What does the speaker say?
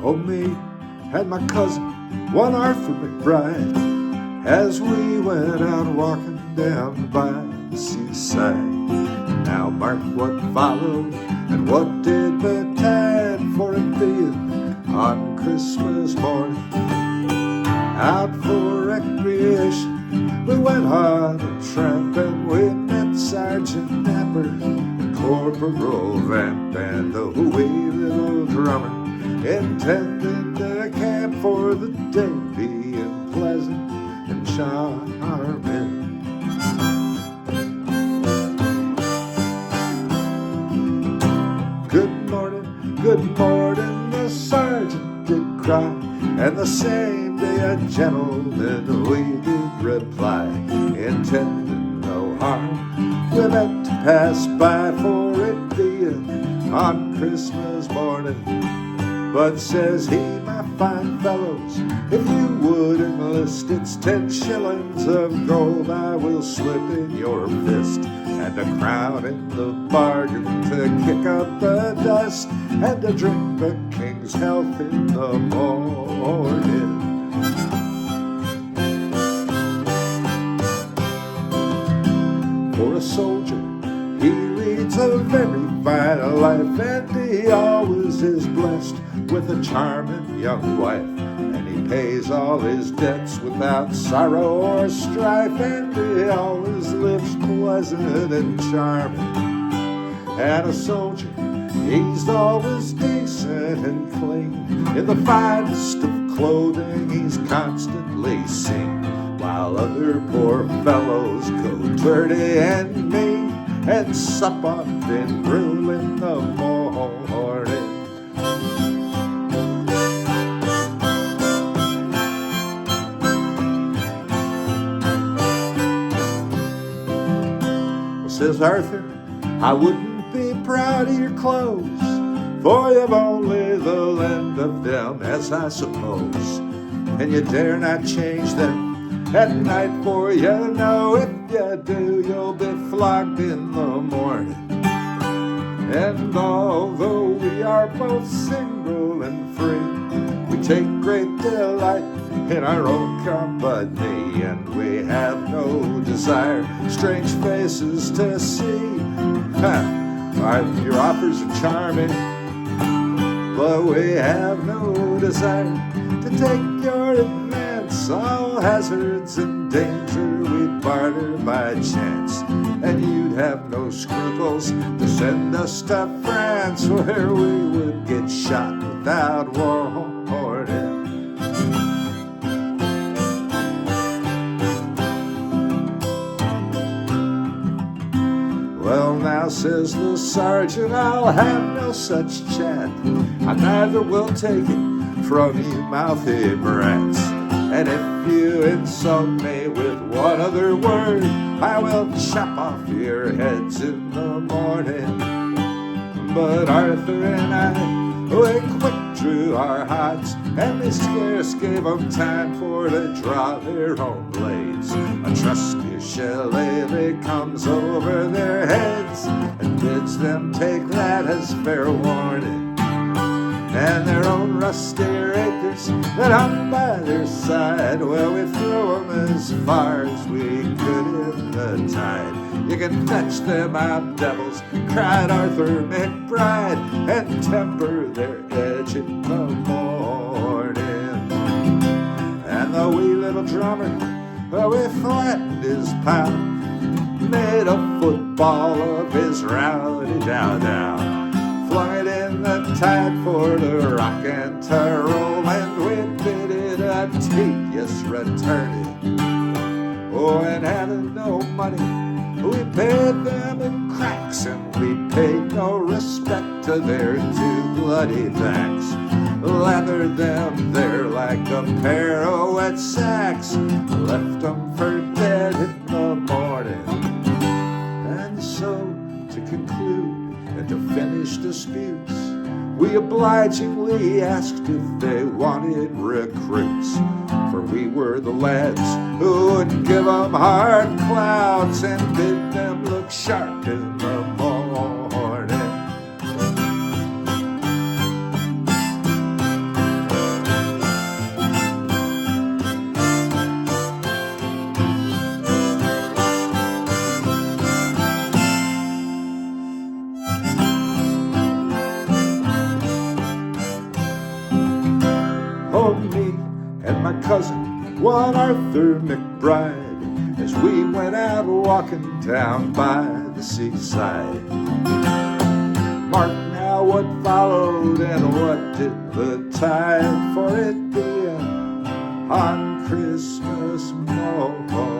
Oh, me and my cousin, one Arthur MacBride, as we went out walking down by the seaside. Now mark what followed and what did betide, for it being on Christmas morning. Out for recreation, we went on a tramp, and we met Sergeant Napper and Corporal Vamp and the wee little drummer, intending to camp for the day, being pleasant and charming. Good morning, the sergeant did cry, and the same day a gentleman we did reply, intending no harm. We meant to pass by, for it being on Christmas morning. But says he, my fine fellows, if you would enlist, it's 10 shillings of gold I will slip in your fist, and a crown in the bargain to kick up the dust, and to drink the king's health in the morning. For a soldier, he leads a very fine life, and he always is blessed with a charming young wife, and he pays all his debts without sorrow or strife, and he always lives pleasant and charming. And a soldier, he's always decent and clean, in the finest of clothing he's constantly seen, while other poor fellows go dirty and mean and sup on thin gruel in the morning. Well, says Arthur, I wouldn't be proud of your clothes, for you've only the length of them, as I suppose, and you dare not change them at night, for you know if you do, you'll be flogged in the morning. And although we are both single and free, we take great delight in our own company, and we have no desire strange faces to see. Your offers are charming, but we have no desire to take your advance. All hazards and danger we'd barter by chance, and you'd have no scruples to send us to France, where we would get shot without warning. Well, now, says the sergeant, I'll have no such chat. I neither will take it from you mouthy brats, and if you insult me with one other word, I will chop off your heads in the morning. But Arthur and I, we quick drew our odds, and we scarce gave them time for to draw their own blades. A trusty shillelagh comes over their heads and bids them take that as fair warning, and their own rusty rapiers that hung by their side, well, we threw them as far as we could in the tide. You can fetch them out, devils, cried Arthur MacBride, and temper their edge in the morning. And the wee little drummer, well, we flattened his pal, made a football of his rowdy dow-dow, flung it in the tide for to rock and to roll, and we bid it a tedious returning. Oh, and having no money, we paid them in cracks, and we paid no respect to their two bloody backs. Lathered them there like a pair of wet sacks, left them for dead in the morning. And so, to conclude and to finish disputes, we obligingly asked if they wanted recruits, for we were the lads who would give them hard clouds and bid them look sharp in the morning. cousin, one Arthur MacBride, as we went out walking down by the seaside. Mark now what followed and what did betide, for it being on Christmas morn.